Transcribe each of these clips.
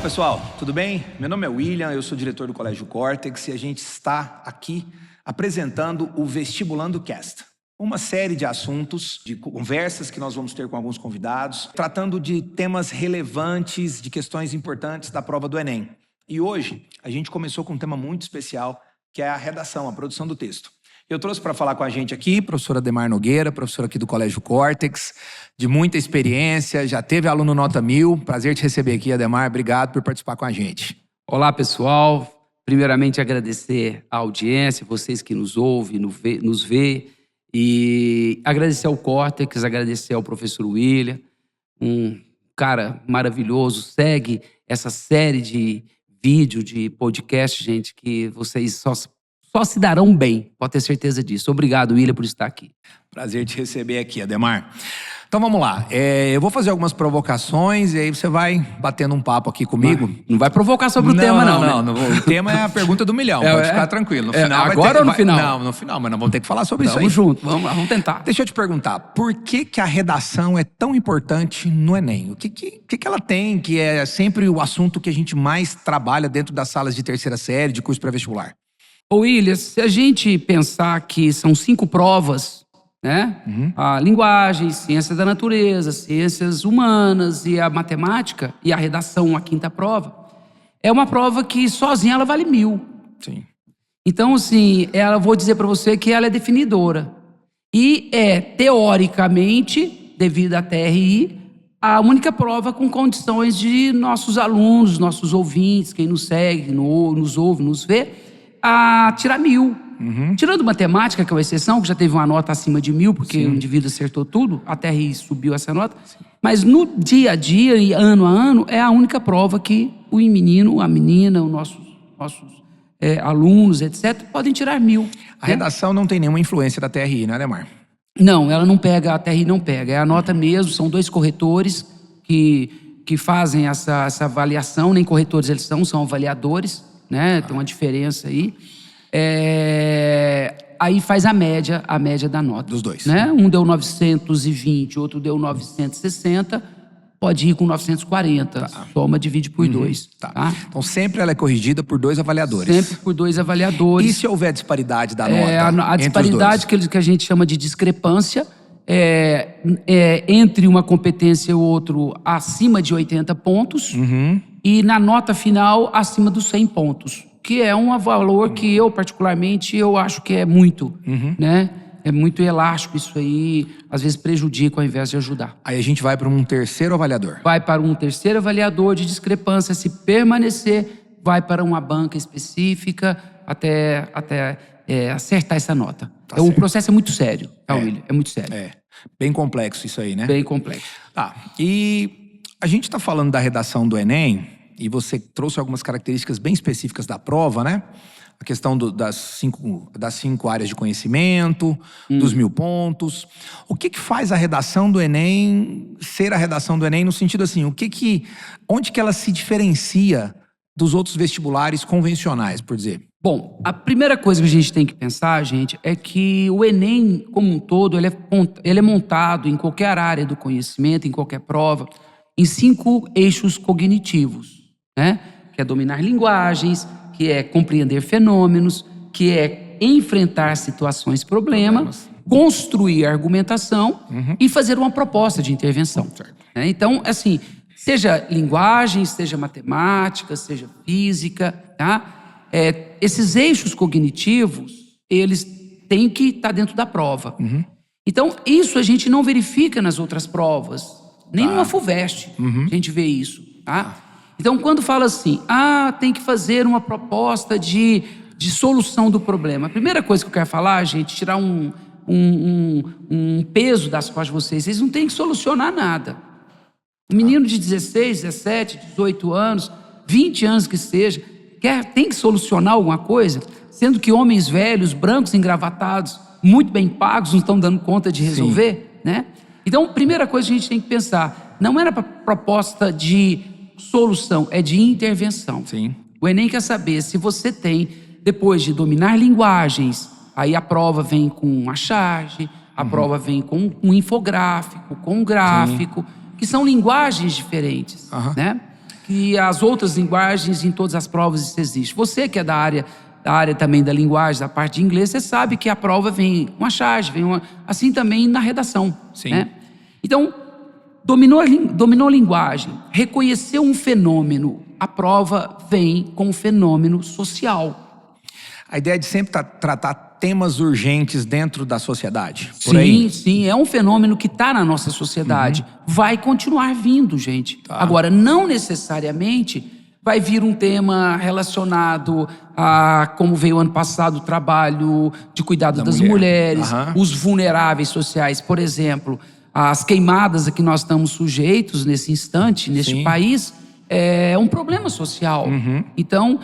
pessoal, tudo bem? Meu nome é William, eu sou diretor do Colégio Cortex e a gente está aqui apresentando o Vestibulando Cast. Uma série de assuntos, de conversas que nós vamos ter com alguns convidados, tratando de temas relevantes, de questões importantes da prova do Enem. E hoje a gente começou com um tema muito especial, que é a redação, a produção do texto. Eu trouxe para falar com a gente aqui a professora Ademar Nogueira, professora aqui do Colégio Cortex, de muita experiência, já teve aluno nota 1000. Prazer te receber aqui, Ademar. Obrigado por participar com a gente. Olá, pessoal. Primeiramente, agradecer a audiência, vocês que nos ouvem, nos vê, e agradecer ao Cortex, agradecer ao professor William, um cara maravilhoso. Segue essa série de vídeo, de podcast, gente, que vocês só se darão bem, pode ter certeza disso. Obrigado, William, por estar aqui. Prazer te receber aqui, Ademar. Então vamos lá, eu vou fazer algumas provocações e aí você vai batendo um papo aqui comigo. Não vai provocar sobre o tema, não. Né? O tema é a pergunta do milhão, pode ficar tranquilo. No final agora ou no final? Não, no final, mas nós vamos ter que falar sobre isso aí. Vamos junto, vamos tentar. Deixa eu te perguntar, por que a redação é tão importante no Enem? O que ela tem, que é sempre o assunto que a gente mais trabalha dentro das salas de terceira série, de curso pré-vestibular? Ô William, se a gente pensar que são 5 provas, né? A linguagem, ciência da natureza, ciências humanas e a matemática e a redação, a 5ª prova, é uma prova que sozinha ela vale 1000. Sim. Então, assim, vou dizer para você que ela é definidora. E teoricamente, devido à TRI, a única prova com condições de nossos alunos, nossos ouvintes, quem nos segue, nos ouve, nos vê, a tirar 1000. Tirando matemática, que é uma exceção, que já teve uma nota acima de 1000, porque o indivíduo acertou tudo, a TRI subiu essa nota. Mas no dia a dia e ano a ano, é a única prova que o menino, a menina, os nossos alunos, etc., podem tirar 1000. A redação não tem nenhuma influência da TRI, né, Ademar? Não, ela não pega, a TRI não pega. É a nota mesmo, são 2 corretores que fazem essa avaliação. Nem corretores eles são avaliadores, né? Tem uma diferença aí. Aí faz a média da nota. Dos dois. Né? Um deu 920, outro deu 960, pode ir com 940. Soma, divide por 2. Tá. Então sempre ela é corrigida por 2 avaliadores. Sempre por 2 avaliadores. E se houver disparidade da nota? A disparidade que a gente chama de discrepância entre uma competência e o outro acima de 80 pontos e na nota final acima dos 100 pontos. Que é um valor que eu, particularmente, eu acho que é muito, né? É muito elástico isso aí, às vezes prejudica ao invés de ajudar. Aí a gente vai para um terceiro avaliador. Vai para um terceiro avaliador de discrepância, se permanecer, vai para uma banca específica até acertar essa nota. O processo é muito sério, tá, William? É muito sério. Bem complexo isso aí, né? Bem complexo. Tá, e a gente está falando da redação do Enem, e você trouxe algumas características bem específicas da prova, né? A questão das cinco áreas de conhecimento, dos 1000 pontos. O que faz a redação do Enem ser a redação do Enem no sentido assim, onde que ela se diferencia dos outros vestibulares convencionais, por dizer? Bom, a primeira coisa que a gente tem que pensar, gente, é que o Enem, como um todo, ele é montado em qualquer área do conhecimento, em qualquer prova, em 5 eixos cognitivos. Né? Que é dominar linguagens, que é compreender fenômenos, que é enfrentar situações, problemas, construir argumentação e fazer uma proposta de intervenção. Né? Então, assim, seja linguagem, seja matemática, seja física, tá? Esses eixos cognitivos, eles têm que estar dentro da prova. Então, isso a gente não verifica nas outras provas, nem numa FUVEST a gente vê isso, tá? Então, quando fala assim, tem que fazer uma proposta de solução do problema. A primeira coisa que eu quero falar, gente, tirar um peso das costas de vocês. Vocês não têm que solucionar nada. Um menino de 16, 17, 18 anos, 20 anos que seja, tem que solucionar alguma coisa, sendo que homens velhos, brancos, engravatados, muito bem pagos, não estão dando conta de resolver, né? Então, a primeira coisa que a gente tem que pensar, não era para proposta de solução, é de intervenção. Sim. O Enem quer saber se você tem, depois de dominar linguagens, aí a prova vem com a charge, a prova vem com um infográfico, com um gráfico, que são linguagens diferentes, né? que as outras linguagens em todas as provas isso existe. Você que é da área também da linguagem, da parte de inglês, você sabe que a prova vem uma charge, assim também na redação. Sim. Né? Então, dominou a linguagem, reconheceu um fenômeno, a prova vem com um fenômeno social. A ideia de sempre tratar temas urgentes dentro da sociedade. Por Sim, aí. sim, é um fenômeno que está na nossa sociedade. Vai continuar vindo, gente. Tá. Agora, não necessariamente vai vir um tema relacionado a, como veio ano passado, o trabalho de cuidado das mulheres, os vulneráveis sociais, por exemplo, as queimadas a que nós estamos sujeitos nesse instante, neste país, é um problema social. Então,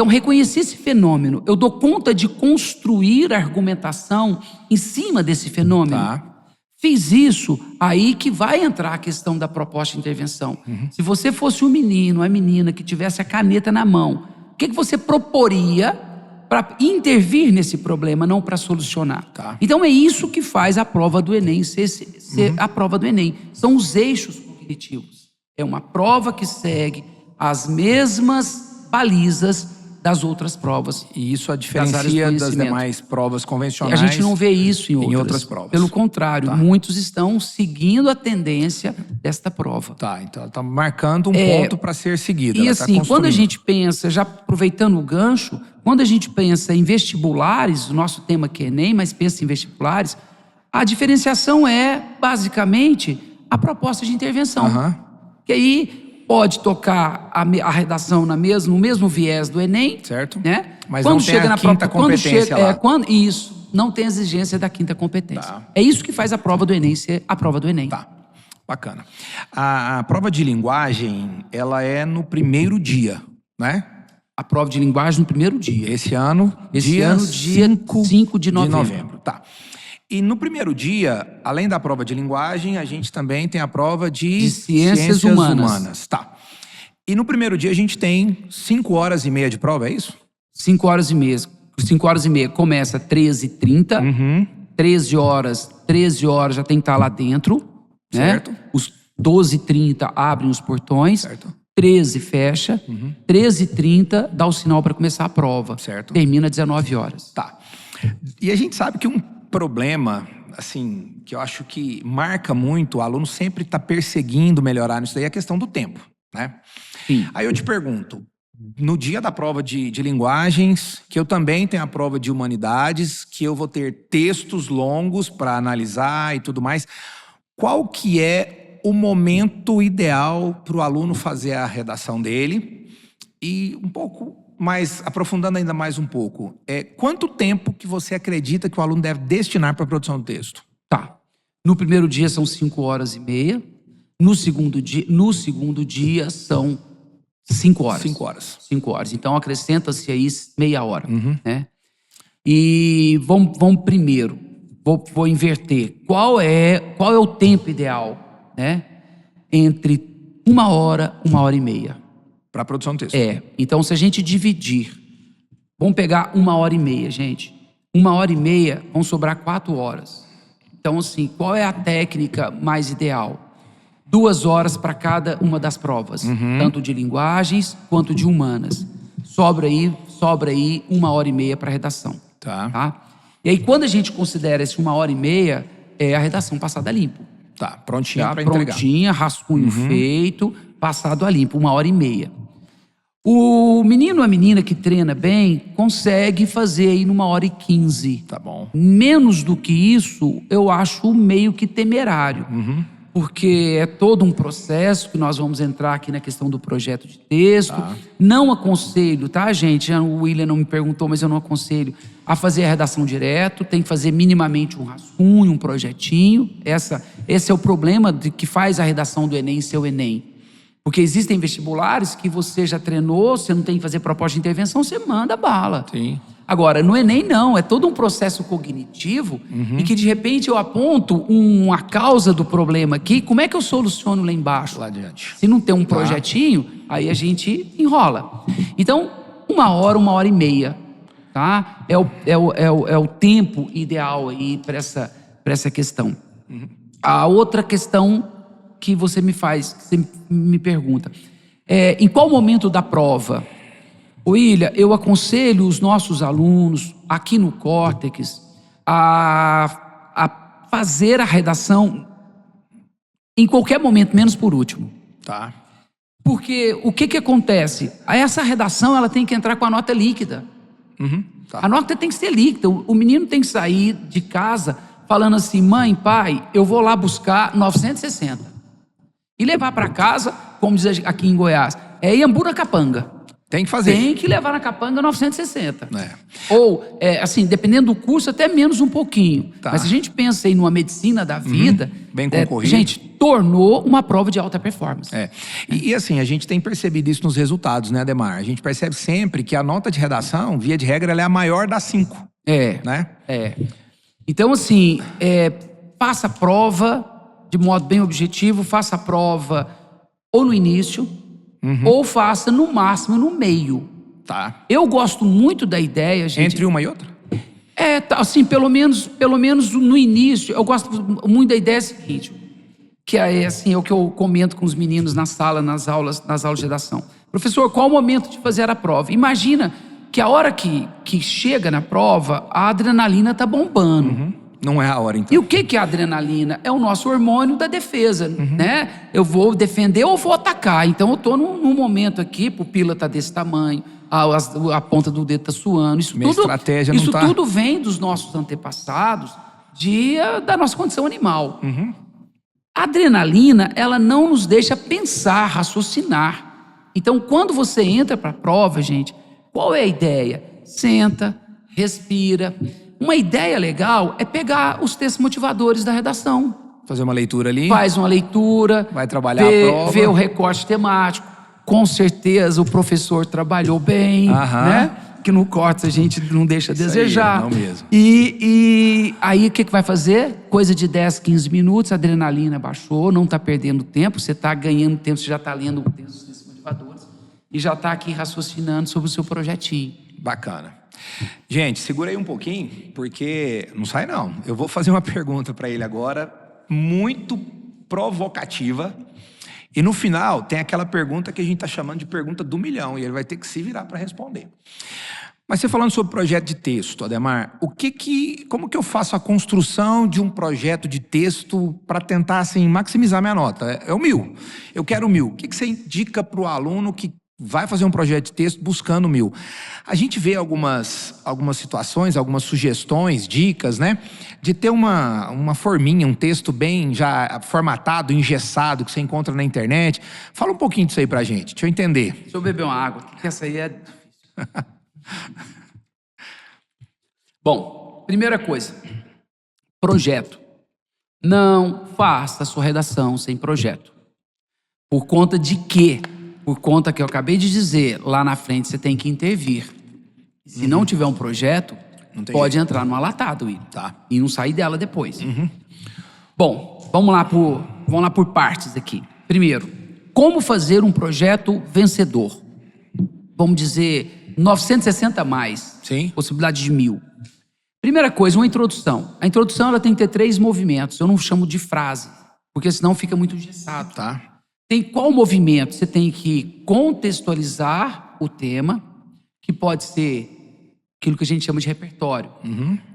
reconhecer esse fenômeno, eu dou conta de construir a argumentação em cima desse fenômeno. Tá. Fiz isso, aí que vai entrar a questão da proposta de intervenção. Se você fosse um menino, uma menina que tivesse a caneta na mão, o que você proporia para intervir nesse problema, não para solucionar? Tá. Então é isso que faz a prova do Enem ser a prova do Enem. São os eixos cognitivos. É uma prova que segue as mesmas balizas das outras provas. E isso a diferencia das demais provas convencionais. E a gente não vê isso em outras provas. Pelo contrário, muitos estão seguindo a tendência desta prova. Tá, então está marcando um ponto para ser seguido. E assim, quando a gente pensa, já aproveitando o gancho, quando a gente pensa em vestibulares, o nosso tema aqui é Enem, mas pensa em vestibulares, a diferenciação é, basicamente, a proposta de intervenção. Que aí pode tocar a redação no mesmo viés do Enem. Certo. Né? Mas quando não tem a quinta competência lá. Isso, não tem exigência da quinta competência. Tá. É isso que faz a prova do Enem ser a prova do Enem. Tá, bacana. A prova de linguagem, ela é no primeiro dia, né? A prova de linguagem no primeiro dia. Esse ano, dia 5 de novembro. Tá. E no primeiro dia, além da prova de linguagem, a gente também tem a prova de ciências humanas. Tá. E no primeiro dia a gente tem 5 horas e meia de prova, é isso? 5 horas e meia. 5 horas e meia começa 13h30. 13 horas já tem que estar lá dentro. Certo. Né? Os 12h30 abrem os portões. Certo. 13 fecha. 13h30 dá o sinal para começar a prova. Certo. Termina 19 horas. Tá. E a gente sabe que um problema, assim, que eu acho que marca muito, o aluno sempre está perseguindo melhorar nisso daí, é a questão do tempo, né? Sim. Aí eu te pergunto, no dia da prova de linguagens, que eu também tenho a prova de humanidades, que eu vou ter textos longos para analisar e tudo mais, qual que é o momento ideal para o aluno fazer a redação dele? E um pouco mais, aprofundando ainda mais um pouco, quanto tempo que você acredita que o aluno deve destinar para a produção do texto? Tá. No primeiro dia são 5 horas e meia. No segundo dia são 5 horas. 5 horas. 5 horas. Então acrescenta-se aí meia hora. Né? E vamos primeiro, vou inverter. Qual é o tempo ideal? Né? Entre 1 hora, 1 hora e meia. Para a produção do texto. Então se a gente dividir, vamos pegar 1 hora e meia, gente. 1 hora e meia, vão sobrar 4 horas. Então assim, qual é a técnica mais ideal? 2 horas para cada uma das provas. Tanto de linguagens quanto de humanas. Sobra aí 1 hora e meia para redação. Tá. E aí quando a gente considera esse 1 hora e meia, é a redação passada a limpo. Tá, prontinha para entregar. Prontinha, rascunho feito, passado a limpo, 1 hora e meia. O menino ou a menina que treina bem consegue fazer aí numa 1h15. Tá bom. Menos do que isso, eu acho meio que temerário. Porque é todo um processo que nós vamos entrar aqui na questão do projeto de texto. Não aconselho, tá, gente? O William não me perguntou, mas eu não aconselho a fazer a redação direto. Tem que fazer minimamente um rascunho, um projetinho. Esse é o problema que faz a redação do Enem ser o Enem. Porque existem vestibulares que você já treinou, você não tem que fazer proposta de intervenção, você manda bala. Sim. Agora, no Enem não, é todo um processo cognitivo e que de repente eu aponto uma causa do problema aqui, como é que eu soluciono lá embaixo? Lá adiante. Se não tem um projetinho, aí a gente enrola. Então, 1 hora, 1 hora e meia, tá? É o tempo ideal aí para essa questão. A outra questão que você me pergunta, Em qual momento da prova? William, eu aconselho os nossos alunos aqui no Córtex a fazer a redação em qualquer momento, menos por último. Tá. Porque o que acontece? Essa redação ela tem que entrar com a nota líquida. Tá. A nota tem que ser líquida. O menino tem que sair de casa falando assim: mãe, pai, eu vou lá buscar 960. E levar para casa, como diz aqui em Goiás, é Iambu na capanga. Tem que fazer. Tem que levar na capanga 960. É. Ou, assim, dependendo do curso, até menos um pouquinho. Tá. Mas se a gente pensa aí numa medicina da vida, Bem concorrido. gente, tornou uma prova de alta performance. E assim, a gente tem percebido isso nos resultados, né, Ademar? A gente percebe sempre que a nota de redação, via de regra, ela é a maior das 5. Né? Então, assim, faça a prova de modo bem objetivo, faça a prova ou no início, ou faça no máximo no meio. Tá. Eu gosto muito da ideia, gente. Entre uma e outra? Assim, pelo menos no início, eu gosto muito da ideia seguinte, que assim, é o que eu comento com os meninos na sala, nas aulas de redação. Professor, qual o momento de fazer a prova? Imagina que a hora que chega na prova, a adrenalina tá bombando. Não é a hora, então. E o que é a adrenalina? É o nosso hormônio da defesa, né? Eu vou defender ou vou atacar. Então eu tô num momento aqui, pupila tá desse tamanho, a ponta do dedo tá suando. Isso tudo vem dos nossos antepassados, da nossa condição animal. A adrenalina, ela não nos deixa pensar, raciocinar. Então, quando você entra para a prova, gente, qual é a ideia? Senta, respira. Uma ideia legal é pegar os textos motivadores da redação. Fazer uma leitura ali. Faz uma leitura. Vai trabalhar a prova. Vê o recorte temático. Com certeza o professor trabalhou bem, né? Que no corte a gente não deixa a desejar. Não mesmo. E aí o que vai fazer? Coisa de 10, 15 minutos, a adrenalina baixou, não está perdendo tempo, você está ganhando tempo, você já está lendo o texto desses motivadores e já está aqui raciocinando sobre o seu projetinho. Bacana. Gente, segura aí um pouquinho, porque não sai não. Eu vou fazer uma pergunta para ele agora, muito provocativa. E no final tem aquela pergunta que a gente está chamando de pergunta do milhão, e ele vai ter que se virar para responder. Mas você falando sobre projeto de texto, Ademar, como que eu faço a construção de um projeto de texto para tentar assim, maximizar minha nota? É o 1000. Eu quero 1000. O que você indica para o aluno que vai fazer um projeto de texto buscando 1000? A gente vê algumas situações, algumas sugestões, dicas, né? De ter uma forminha, um texto bem já formatado, engessado, que você encontra na internet. Fala um pouquinho disso aí pra gente, deixa eu entender. Deixa eu beber uma água, porque essa aí é difícil. Bom, primeira coisa, projeto. Não faça a sua redação sem projeto. Por conta de quê? Por conta que eu acabei de dizer, lá na frente você tem que intervir. Se não tiver um projeto, pode entrar numa latada, William. Tá. E não sair dela depois. Bom, vamos lá por partes aqui. Primeiro, como fazer um projeto vencedor? Vamos dizer, 960 mais. Sim. Possibilidade de 1000. Primeira coisa, uma introdução. A introdução ela tem que ter 3 movimentos. Eu não chamo de frase, porque senão fica muito engessado. Tá. Tem qual movimento? Você tem que contextualizar o tema, que pode ser aquilo que a gente chama de repertório.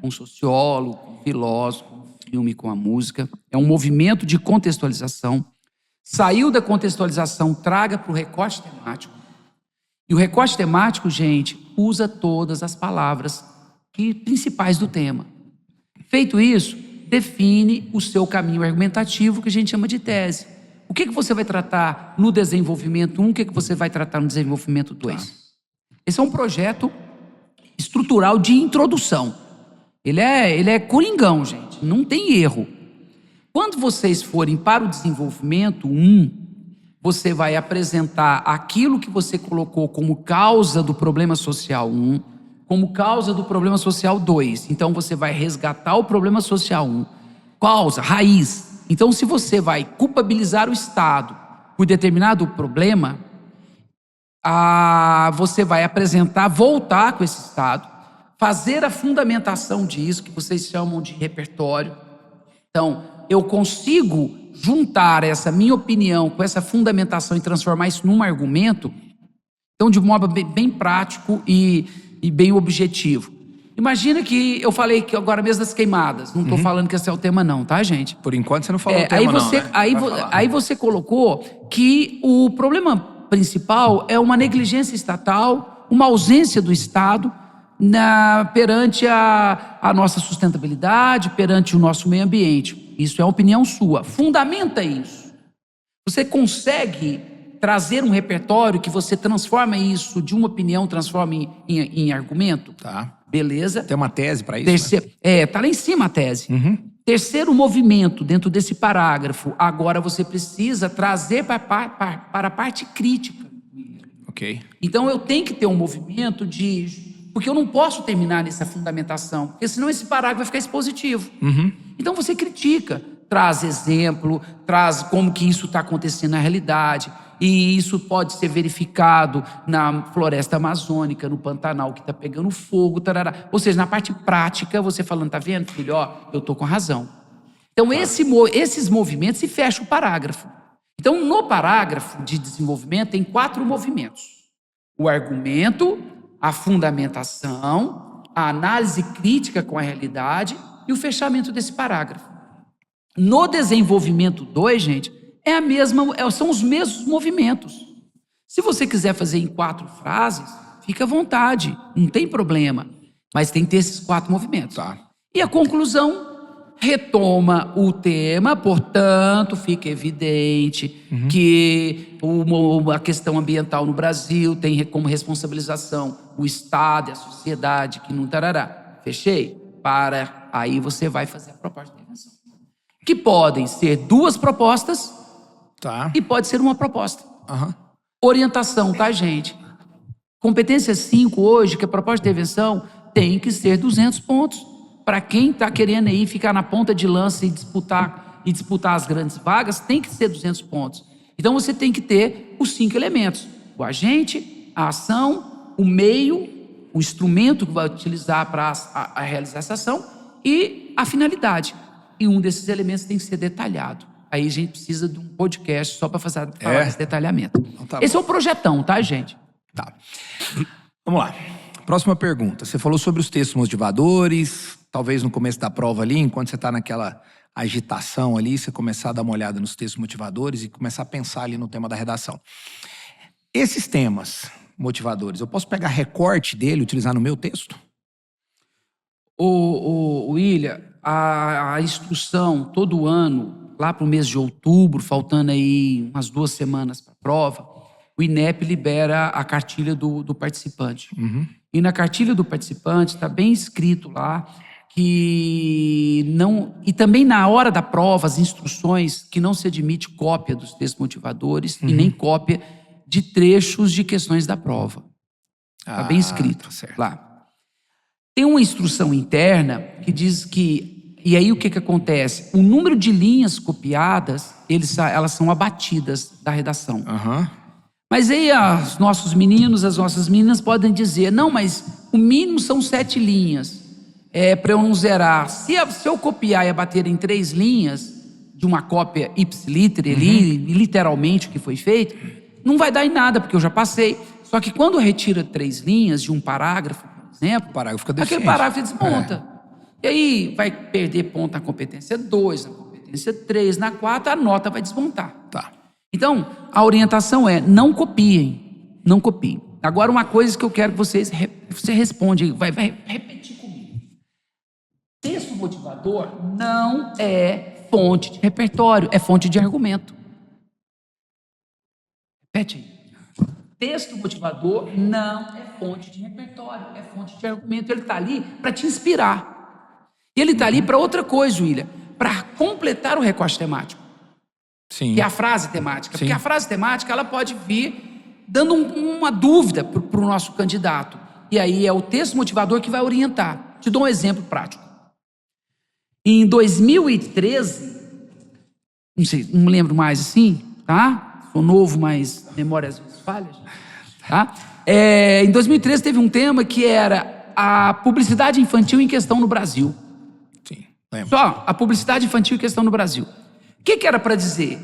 Um sociólogo, um filósofo, um filme com a música. É um movimento de contextualização. Saiu da contextualização, traga para o recorte temático. E o recorte temático, gente, usa todas as palavras principais do tema. Feito isso, define o seu caminho argumentativo, que a gente chama de tese. O que você vai tratar no desenvolvimento 1, o que você vai tratar no desenvolvimento 2? Esse é um projeto estrutural de introdução. Ele é coringão, gente, não tem erro. Quando vocês forem para o desenvolvimento 1, você vai apresentar aquilo que você colocou como causa do problema social 1, como causa do problema social 2. Então você vai resgatar o problema social 1. Causa, raiz. Então se você vai culpabilizar o Estado por determinado problema, você vai apresentar, voltar com esse Estado, fazer a fundamentação disso, que vocês chamam de repertório. Então, eu consigo juntar essa minha opinião com essa fundamentação e transformar isso num argumento, então de modo bem prático e bem objetivo. Imagina que eu falei que agora mesmo das queimadas, não estou falando que esse é o tema não, tá, gente? Por enquanto você não falou o tema não, né? Aí você colocou que o problema principal é uma negligência estatal, uma ausência do Estado perante a nossa sustentabilidade, perante o nosso meio ambiente. Isso é uma opinião sua. Fundamenta isso. Você consegue trazer um repertório que você transforma isso de uma opinião, transforma em argumento? Tá. Beleza. Tem uma tese para isso? Né? Tá lá em cima a tese. Terceiro movimento dentro desse parágrafo. Agora você precisa trazer para a parte crítica. Ok. Então eu tenho que ter um movimento porque eu não posso terminar nessa fundamentação, porque senão esse parágrafo vai ficar expositivo. Então você critica, traz exemplo, traz como que isso está acontecendo na realidade, e isso pode ser verificado na floresta amazônica, no Pantanal que está pegando fogo, tarará. Ou seja, na parte prática, você falando, tá vendo, filho, ó, eu estou com razão. Então esses movimentos, se fecha o parágrafo. Então no parágrafo de desenvolvimento tem 4 movimentos: o argumento, a fundamentação, a análise crítica com a realidade e o fechamento desse parágrafo. No desenvolvimento 2, gente, são os mesmos movimentos. Se você quiser fazer em 4 frases, fica à vontade, não tem problema. Mas tem que ter esses 4 movimentos. Tá. E a conclusão retoma o tema, portanto, fica evidente que a questão ambiental no Brasil tem como responsabilização o Estado e a sociedade, que não tarará. Fechei? Aí você vai fazer a proposta de intervenção. Que podem ser 2 propostas, tá, e pode ser uma proposta. Orientação, tá, gente? Competência 5 hoje, que a proposta de intervenção tem que ser 200 pontos. Para quem está querendo aí ficar na ponta de lança e disputar as grandes vagas, tem que ser 200 pontos. Então você tem que ter os 5 elementos: o agente, a ação, o meio, o instrumento que vai utilizar para realizar essa ação e a finalidade. E um desses elementos tem que ser detalhado. Aí a gente precisa de um podcast só para falar esse detalhamento. Então, tá esse é o projetão, tá, gente? Tá. Vamos lá. Próxima pergunta. Você falou sobre os textos motivadores, talvez no começo da prova ali, enquanto você está naquela agitação ali, você começar a dar uma olhada nos textos motivadores e começar a pensar ali no tema da redação. Esses temas motivadores, eu posso pegar recorte dele e utilizar no meu texto? William, a instrução todo ano, lá para o mês de outubro, faltando aí umas 2 semanas para a prova, o INEP libera a cartilha do participante. E na cartilha do participante está bem escrito lá que não... E também na hora da prova, as instruções, que não se admite cópia dos textos motivadores e nem cópia de trechos de questões da prova. Está bem escrito lá. Tem uma instrução interna que diz que... E aí o que acontece? O número de linhas copiadas, elas são abatidas da redação. Mas aí os nossos meninos, as nossas meninas podem dizer, não, mas o mínimo são 7 linhas. Para eu não zerar. Se eu copiar e abater em 3 linhas, de uma cópia ipsiliter ali, literalmente o que foi feito, não vai dar em nada, porque eu já passei. Só que quando retira 3 linhas de um parágrafo, por exemplo, aquele parágrafo desmonta. E aí vai perder ponto na competência 2, na competência 3, na 4, a nota vai desmontar. Tá. Então, a orientação é, não copiem. Não copiem. Agora, uma coisa que eu quero que você responde, vai repetir comigo. Texto motivador não é fonte de repertório, é fonte de argumento. Repete aí. Texto motivador não é fonte de repertório, é fonte de argumento. Ele está ali para te inspirar. E ele está ali para outra coisa, William, para completar o recorte temático. Sim. Que é a frase temática. Sim. Porque a frase temática, ela pode vir dando uma dúvida para o nosso candidato. E aí é o texto motivador que vai orientar. Te dou um exemplo prático. Em 2013, não sei, não me lembro mais assim, tá? Sou novo, mas memória às vezes falha, tá? Em 2013 teve um tema que era a publicidade infantil em questão no Brasil. Sim, lembro. Só a publicidade infantil em questão no Brasil. que era para dizer?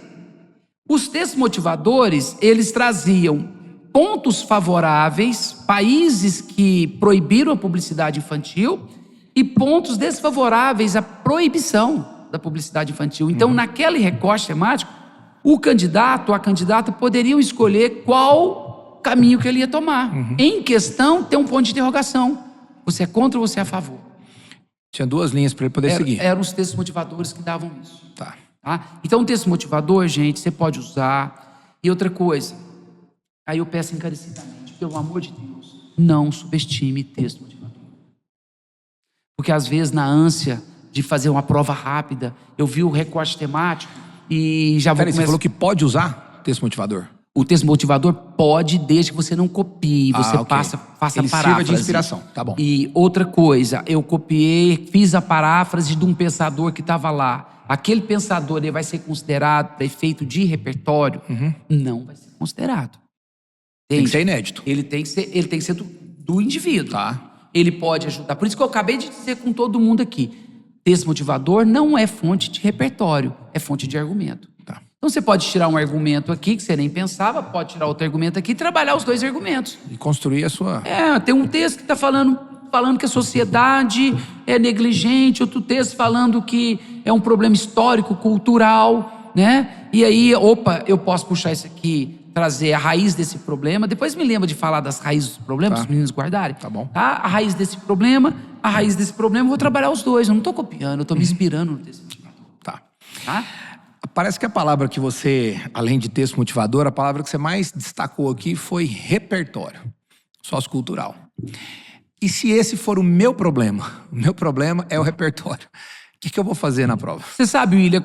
Os textos motivadores, eles traziam pontos favoráveis, países que proibiram a publicidade infantil e pontos desfavoráveis à proibição da publicidade infantil. Então, naquele recorte temático, o candidato ou a candidata poderiam escolher qual caminho que ele ia tomar. Em questão, tem um ponto de interrogação. Você é contra ou você é a favor? Tinha 2 linhas para ele poder seguir. Eram os textos motivadores que davam isso. Tá. Tá? Então, o texto motivador, gente, você pode usar. E outra coisa, aí eu peço encarecidamente, pelo amor de Deus, não subestime texto motivador. Porque às vezes, na ânsia de fazer uma prova rápida, eu vi o recorte temático e já vou Peraí, começar... você falou que pode usar texto motivador? O texto motivador pode, desde que você não copie, você ok. faça Ele paráfrase. sirva de inspiração, tá bom. E outra coisa, eu copiei, fiz a paráfrase de um pensador que estava lá. Aquele pensador, ele vai ser considerado para efeito de repertório? Não vai ser considerado. Tem que Entende? ser inédito. Ele tem que ser do indivíduo. Tá. Ele pode ajudar. Por isso que eu acabei de dizer com todo mundo aqui. Texto motivador não é fonte de repertório, é fonte de argumento. Tá. Então você pode tirar um argumento aqui que você nem pensava, pode tirar outro argumento aqui e trabalhar os 2 argumentos. E construir a sua... Tem um texto que está falando que a sociedade é negligente, outro texto falando que é um problema histórico, cultural, né? E aí, eu posso puxar isso aqui, trazer a raiz desse problema. Depois me lembra de falar das raízes dos problemas, Tá. os meninos guardarem. Tá bom. Tá? A raiz desse problema, eu vou trabalhar os 2. Eu não estou copiando, eu estou me inspirando no texto motivador. Tá. Tá? Parece que a palavra que você, além de texto motivador, a palavra que você mais destacou aqui foi repertório sociocultural. E se esse for o meu problema é o repertório, o que eu vou fazer na prova? Você sabe, William,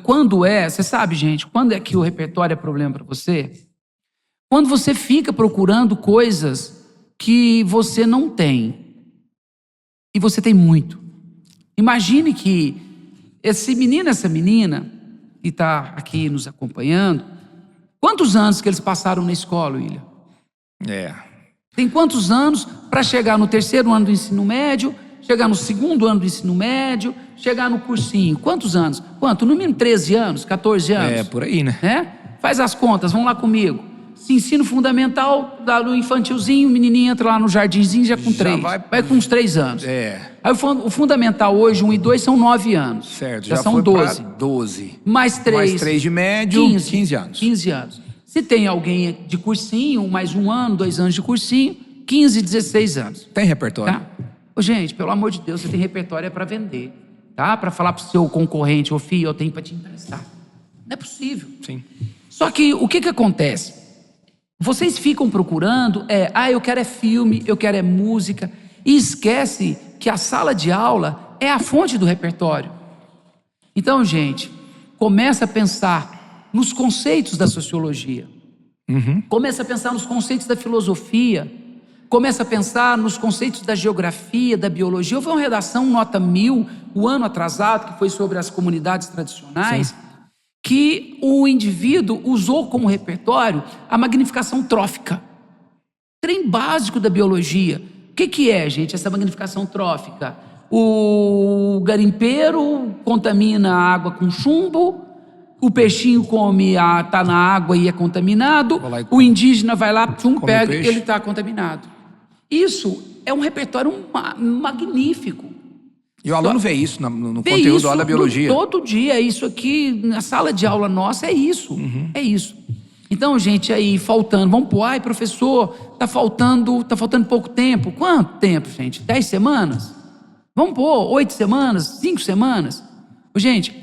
você sabe, gente, quando é que o repertório é problema para você? Quando você fica procurando coisas que você não tem. E você tem muito. Imagine que essa menina que está aqui nos acompanhando, quantos anos que eles passaram na escola, William? Tem quantos anos para chegar no 3º ano do ensino médio, chegar no 2º ano do ensino médio, chegar no cursinho? Quantos anos? Quanto? No mínimo 13 anos, 14 anos. Por aí, né? Faz as contas, vão lá comigo. Se ensino fundamental, no infantilzinho, o menininho entra lá no jardinzinho já com 3. Vai com uns 3 anos. Aí o fundamental hoje, 1 e 2, são 9 anos. Certo, já já são foi 12. pra 12. Mais 3. Mais 3 de médio, 15 anos. 15 anos. Se tem alguém de cursinho, mais 1 ano, 2 anos de cursinho, 15, 16 anos. Tem repertório? Tá? Gente, pelo amor de Deus, você tem repertório para vender. Tá? Para falar pro seu concorrente, filho, eu tenho para te emprestar. Não é possível. Sim. Só que o que acontece? Vocês ficam procurando, eu quero filme, eu quero música, e esquece que a sala de aula é a fonte do repertório. Então, gente, começa a pensar nos conceitos da sociologia. Começa a pensar nos conceitos da filosofia. Começa a pensar nos conceitos da geografia, da biologia. Houve uma redação, nota 1000, o ano atrasado, que foi sobre as comunidades tradicionais. Sim. Que o indivíduo usou como repertório a magnificação trófica. Trem básico da biologia. O que é, gente, essa magnificação trófica? O garimpeiro contamina a água com chumbo, o peixinho tá na água e é contaminado, o indígena vai lá, pega e ele está contaminado. Isso é um repertório magnífico. E o aluno vê isso no conteúdo da biologia. Todo dia, isso aqui, na sala de aula nossa, é isso. É isso. Então, gente, aí faltando, vamos pôr, professor, tá faltando pouco tempo. Quanto tempo, gente? 10 semanas? Vamos pôr 8 semanas, 5 semanas? Gente,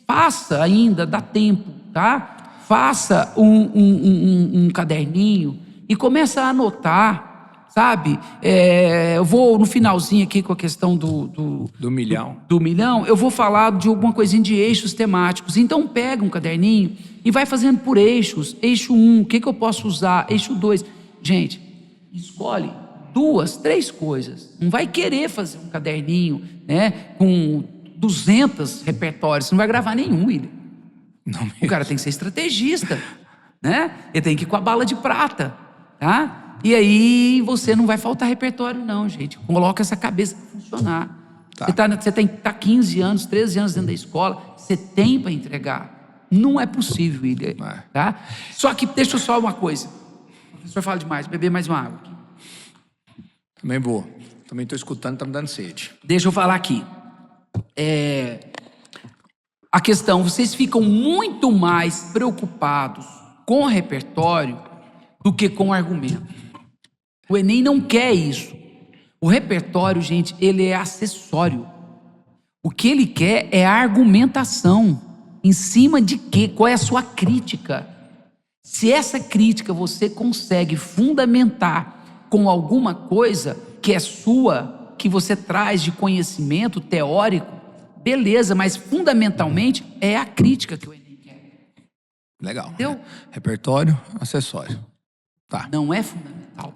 faça ainda, dá tempo, tá? Faça um caderninho e começa a anotar. Sabe, eu vou no finalzinho aqui com a questão do milhão. Do milhão, eu vou falar de alguma coisinha de eixos temáticos. Então pega um caderninho e vai fazendo por eixos. Eixo 1, o que eu posso usar? Eixo 2. Gente, escolhe 2, 3 coisas. Não vai querer fazer um caderninho, né, com 200 repertórios. Você não vai gravar nenhum, William. Não mesmo. O cara tem que ser estrategista, né? Ele tem que ir com a bala de prata, tá? E aí você não vai faltar repertório não, gente. Coloca essa cabeça para funcionar. Tá. Você tá 15 anos, 13 anos dentro da escola, você tem para entregar. Não é possível, William. É. Tá? Só que deixa eu só uma coisa. O professor fala demais, beber mais uma água aqui. Também vou. Também estou escutando, tá me dando sede. Deixa eu falar aqui. A questão, vocês ficam muito mais preocupados com o repertório do que com o argumento. O Enem não quer isso. O repertório, gente, ele é acessório. O que ele quer é a argumentação. Em cima de quê? Qual é a sua crítica? Se essa crítica você consegue fundamentar com alguma coisa que é sua, que você traz de conhecimento teórico, beleza, mas fundamentalmente é a crítica que o Enem quer. Legal. Entendeu? Repertório, acessório. Tá. Não é fundamental.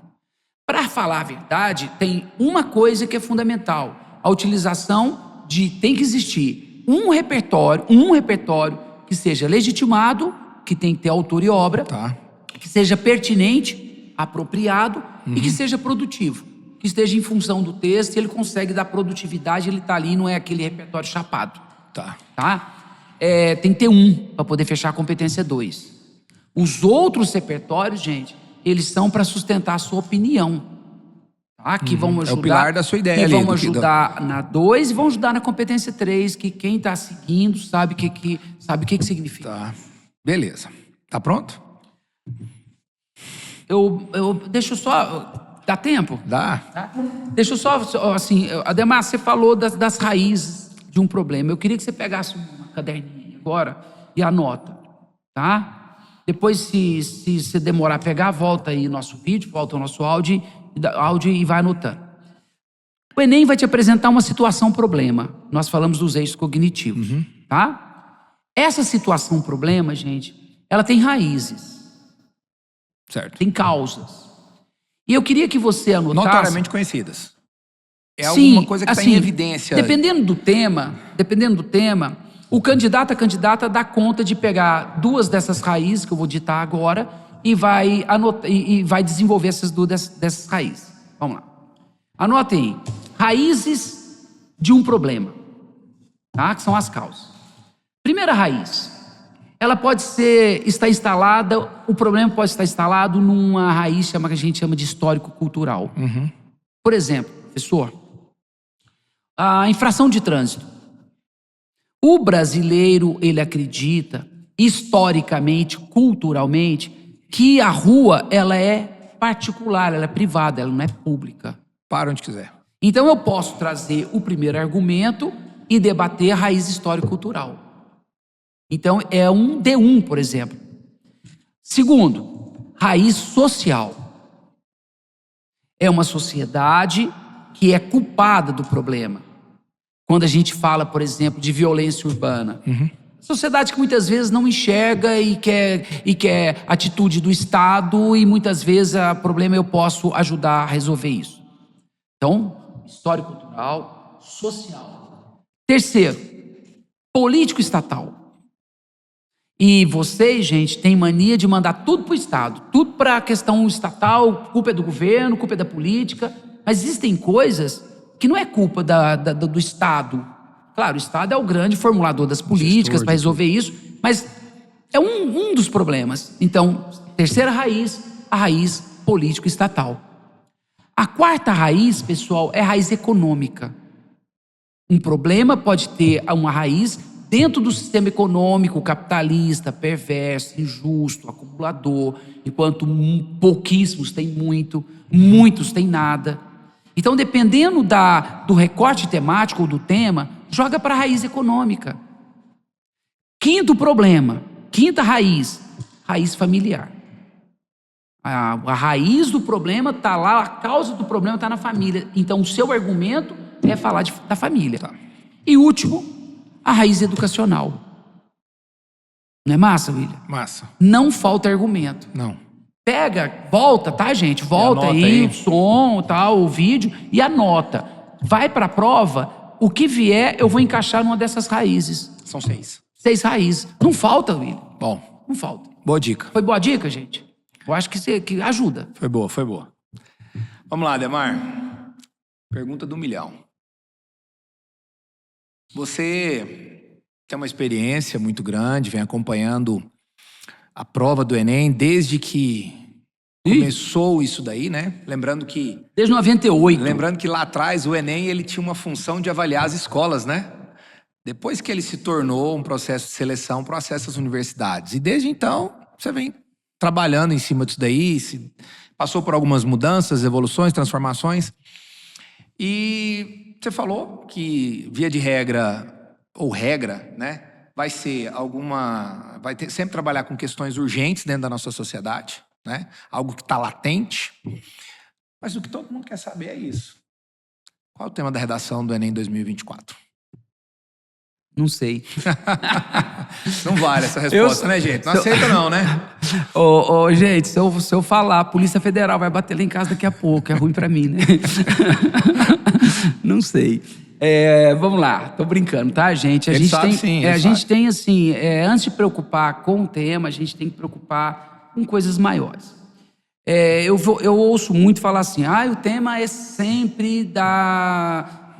Para falar a verdade, tem uma coisa que é fundamental. A utilização tem que existir um repertório que seja legitimado, que tem que ter autor e obra, Tá. que seja pertinente, apropriado e que seja produtivo. Que esteja em função do texto e ele consegue dar produtividade, ele está ali, não é aquele repertório chapado. Tá. Tá? Tem que ter um para poder fechar a competência 2. Os outros repertórios, gente, eles são para sustentar a sua opinião. Tá? Que vão ajudar, É o pilar da sua ideia que ali, vão do que- ajudar na 2 e vão ajudar na competência 3, que quem está seguindo sabe o que significa. Tá. Beleza. Tá pronto? Deixa eu só... Dá tempo? Dá. Tá? Deixa eu só, assim, Ademar, você falou das raízes de um problema. Eu queria que você pegasse uma caderninha agora e anota, tá? Depois, se você demorar a pegar, volta aí nosso vídeo, volta o nosso áudio e vai anotando. O Enem vai te apresentar uma situação problema. Nós falamos dos eixos cognitivos, tá? Essa situação problema, gente, ela tem raízes, Certo. tem causas. E eu queria que você anotasse... Notoriamente conhecidas. É Sim, alguma coisa que está em evidência. Dependendo do tema, o candidato, a candidata dá conta de pegar 2 dessas raízes que eu vou ditar agora e vai desenvolver essas 2 dessas raízes. Vamos lá. Anotem aí. Raízes de um problema, tá? Que são as causas. Primeira raiz. Ela pode estar instalada, o problema pode estar instalado numa raiz que a gente chama de histórico-cultural. Por exemplo, professor, a infração de trânsito. O brasileiro, ele acredita, historicamente, culturalmente, que a rua, ela é particular, ela é privada, ela não é pública. Para onde quiser. Então eu posso trazer o primeiro argumento e debater a raiz histórico-cultural. Então é um D1, por exemplo. Segundo, raiz social. É uma sociedade que é culpada do problema. Quando a gente fala, por exemplo, de violência urbana. Sociedade que muitas vezes não enxerga e quer atitude do Estado e muitas vezes o problema eu posso ajudar a resolver isso. Então, histórico-cultural, social. Terceiro, político-estatal. E vocês, gente, têm mania de mandar tudo para o Estado, tudo para a questão estatal, culpa é do governo, culpa é da política, mas existem coisas que não é culpa do Estado. Claro, o Estado é o grande formulador das políticas para resolver isso, mas é um dos problemas. Então, terceira raiz, a raiz político-estatal. A quarta raiz, pessoal, é a raiz econômica. Um problema pode ter uma raiz dentro do sistema econômico capitalista, perverso, injusto, acumulador, enquanto pouquíssimos têm muito, muitos têm nada. Então, dependendo do recorte temático ou do tema, joga para a raiz econômica. Quinto problema, quinta raiz, raiz familiar. A raiz do problema está lá, a causa do problema está na família. Então, o seu argumento é falar da família. Tá. E último, a raiz educacional. Não é massa, William? Massa. Não falta argumento. Não. Pega, volta, tá, gente? Volta aí, o som, tal, o vídeo e anota. Vai para a prova, o que vier eu vou encaixar numa dessas raízes. São 6. 6 raízes. Não falta, William. Bom, Não falta. boa dica. Foi boa dica, gente? Eu acho que ajuda. Foi boa, foi boa. Vamos lá, Ademar. Pergunta do 1 milhão. Você tem uma experiência muito grande, vem acompanhando a prova do Enem desde que começou isso daí, né? Desde 98. Lembrando que lá atrás o Enem ele tinha uma função de avaliar as escolas, né? Depois que ele se tornou um processo de seleção para acesso às universidades. E desde então, você vem trabalhando em cima disso daí, passou por algumas mudanças, evoluções, transformações. E você falou que, via de regra, ou regra, né? Vai sempre trabalhar com questões urgentes dentro da nossa sociedade, né? Algo que está latente. Mas o que todo mundo quer saber é isso. Qual é o tema da redação do Enem 2024? Não sei. Não vale essa resposta, né, gente? Não aceita não, né? Gente, se eu falar, a Polícia Federal vai bater lá em casa daqui a pouco. É ruim pra mim, né? Não sei. Vamos lá, tô brincando, tá, gente? A gente tem, assim, antes de preocupar com o tema, a gente tem que preocupar com coisas maiores. Eu ouço muito falar assim, o tema é sempre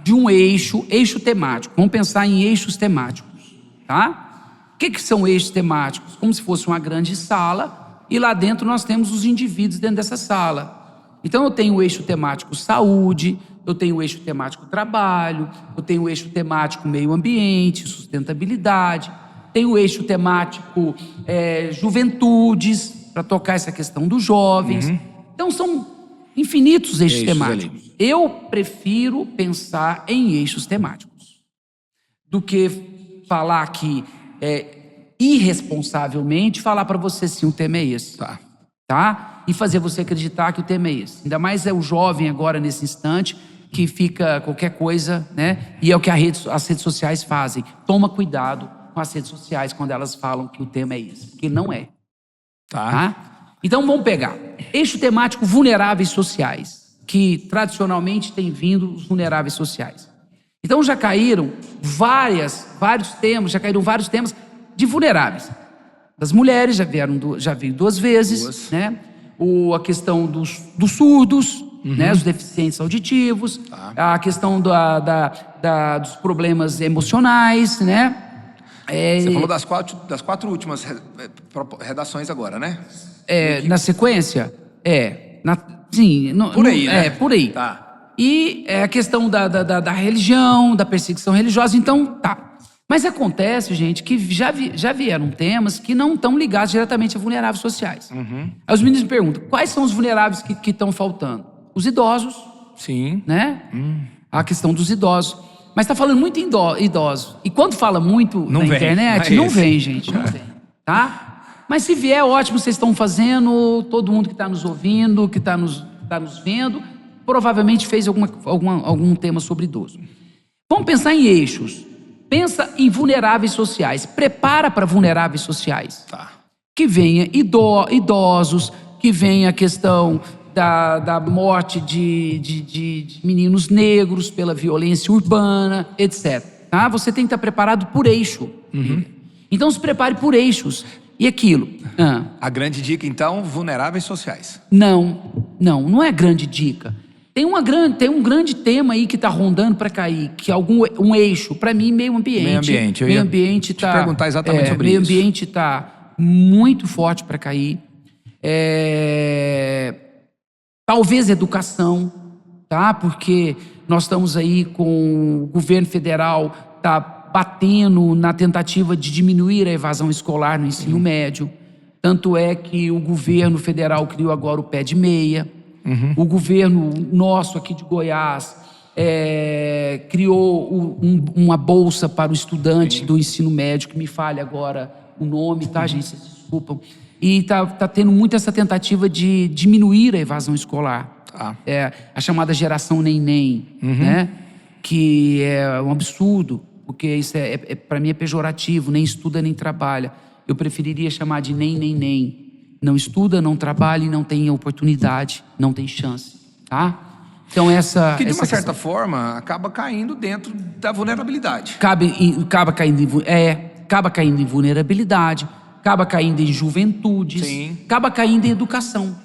de um eixo temático. Vamos pensar em eixos temáticos, tá? O que são eixos temáticos? Como se fosse uma grande sala e lá dentro nós temos os indivíduos dentro dessa sala. Então eu tenho o eixo temático saúde, eu tenho o eixo temático trabalho, eu tenho o eixo temático meio ambiente, sustentabilidade, tenho o eixo temático juventudes, para tocar essa questão dos jovens. Então são infinitos eixos temáticos. Ali. Eu prefiro pensar em eixos temáticos do que falar aqui irresponsavelmente, falar para você se o tema é esse. Tá? E fazer você acreditar que o tema é esse. Ainda mais o jovem agora, nesse instante, que fica qualquer coisa, né? E é o que as redes sociais fazem. Toma cuidado com as redes sociais quando elas falam que o tema é esse, porque não é. Tá? Então vamos pegar eixo temático vulneráveis sociais, que tradicionalmente tem vindo os vulneráveis sociais. Então já caíram vários temas de vulneráveis. Das mulheres já veio 2 vezes, né? A questão dos surdos, né? Os deficientes auditivos, a questão dos problemas emocionais, né? Você falou das 4 últimas redações agora, né? Na sequência? Por aí, né? Por aí. Tá. E a questão da religião, da perseguição religiosa, então, tá. Mas acontece, gente, que já vieram temas que não estão ligados diretamente a vulneráveis sociais. Aí os meninos me perguntam, quais são os vulneráveis que estão faltando? Os idosos. Sim. Né? A questão dos idosos. Mas está falando muito em idosos. E quando fala muito na internet, não vem, gente. Não vem. Tá? Mas se vier, ótimo, vocês estão fazendo. Todo mundo que está nos ouvindo, que está nos vendo, provavelmente fez algum tema sobre idoso. Vamos pensar em eixos. Pensa em vulneráveis sociais. Prepara para vulneráveis sociais. Tá. Que venha idosos, que venha a questão da morte de meninos negros pela violência urbana, etc. Tá? Você tem que estar preparado por eixo. Então se prepare por eixos. E aquilo? A grande dica, então, vulneráveis sociais. Não é grande dica. Tem um grande tema aí que está rondando para cair, que é um eixo. Para mim, meio ambiente. Meio ambiente tá, te perguntar exatamente sobre meio isso. Meio ambiente está muito forte para cair. Talvez educação, tá? Porque nós estamos aí com o governo federal tá batendo na tentativa de diminuir a evasão escolar no ensino médio. Tanto é que o governo federal criou agora o pé de meia. O governo nosso aqui de Goiás criou uma bolsa para o estudante do ensino médio, que me falha agora o nome, tá, gente? Vocês desculpam. E tá tendo muito essa tentativa de diminuir a evasão escolar. A chamada geração neném, né? Que é um absurdo, porque isso para mim é pejorativo, nem estuda nem trabalha. Eu preferiria chamar de nem. Não estuda, não trabalha e não tem oportunidade, não tem chance, tá? Então que de uma certa forma acaba caindo dentro da vulnerabilidade. Acaba caindo em vulnerabilidade, acaba caindo em juventudes, acaba caindo em educação.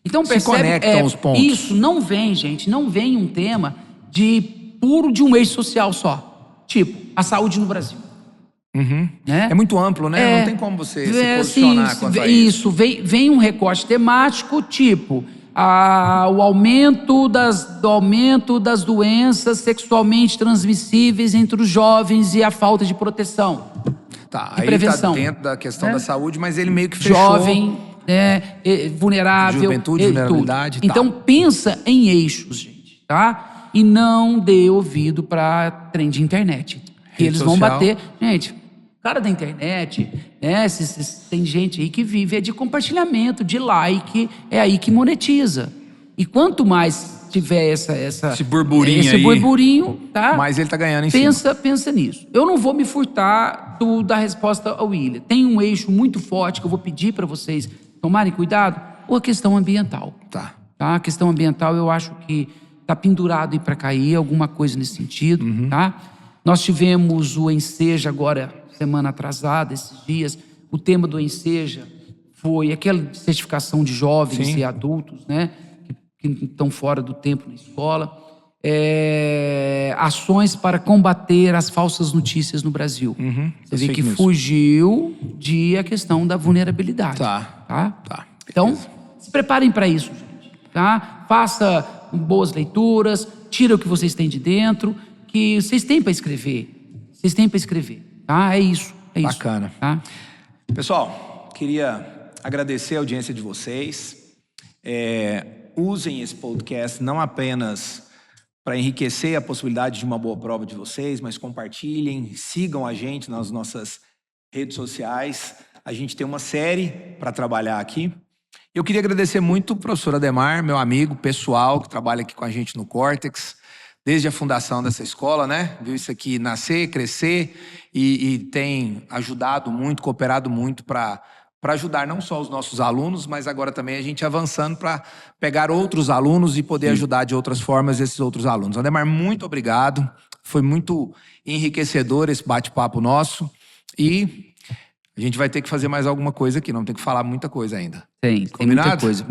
Então percebe, conectam os pontos. Isso não vem, gente, não vem um tema de um eixo social só. Tipo, a saúde no Brasil. Né? É muito amplo, né? Não tem como você se posicionar quanto a isso. Vem um recorte temático, tipo o aumento das doenças sexualmente transmissíveis entre os jovens e a falta de proteção. Tá, de aí prevenção. tá dentro da questão da saúde, mas ele meio que fechou. Jovem, vulnerável. Juventude, vulnerabilidade e tal. Então pensa em eixos, gente, tá? E não dê ouvido pra trem de internet. Que Rede eles vão social. bater. Gente, cara da internet, né? Tem gente aí que vive de compartilhamento, de like, é aí que monetiza. E quanto mais tiver esse burburinho aí, burburinho, tá? mais ele tá ganhando em cima. Pensa nisso. Eu não vou me furtar da resposta ao William. Tem um eixo muito forte que eu vou pedir para vocês tomarem cuidado, ou a questão ambiental. Tá. A questão ambiental eu acho que tá pendurado aí para cair, alguma coisa nesse sentido, tá? Nós tivemos o Enseja agora, semana atrasada, esses dias. O tema do Enseja foi aquela certificação de jovens Sim. e adultos, né? Que estão fora do tempo na escola. Ações para combater as falsas notícias no Brasil. Você vê fake que news. fugiu a questão da vulnerabilidade. Tá. Então, se preparem para isso, gente. Tá? Faça boas leituras, tira o que vocês têm de dentro, que vocês têm para escrever. Tá? É isso. Bacana. Tá? Pessoal, queria agradecer a audiência de vocês. Usem esse podcast não apenas para enriquecer a possibilidade de uma boa prova de vocês, mas compartilhem, sigam a gente nas nossas redes sociais. A gente tem uma série para trabalhar aqui. Eu queria agradecer muito o professor Ademar, meu amigo pessoal, que trabalha aqui com a gente no Córtex, desde a fundação dessa escola, né? Viu isso aqui nascer, crescer e tem ajudado muito, cooperado muito para ajudar não só os nossos alunos, mas agora também a gente avançando para pegar outros alunos e poder ajudar de outras formas esses outros alunos. Ademar, muito obrigado. Foi muito enriquecedor esse bate-papo nosso e a gente vai ter que fazer mais alguma coisa aqui, não tem que falar muita coisa ainda. Tem muita coisa.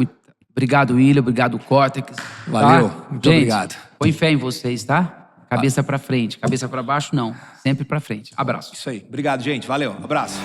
Obrigado, William. Obrigado, Córtex. Valeu, tá? muito gente, obrigado. Põe fé em vocês, tá? Cabeça pra frente. Cabeça pra baixo, não. Sempre pra frente. Abraço. Isso aí. Obrigado, gente. Valeu. Abraço.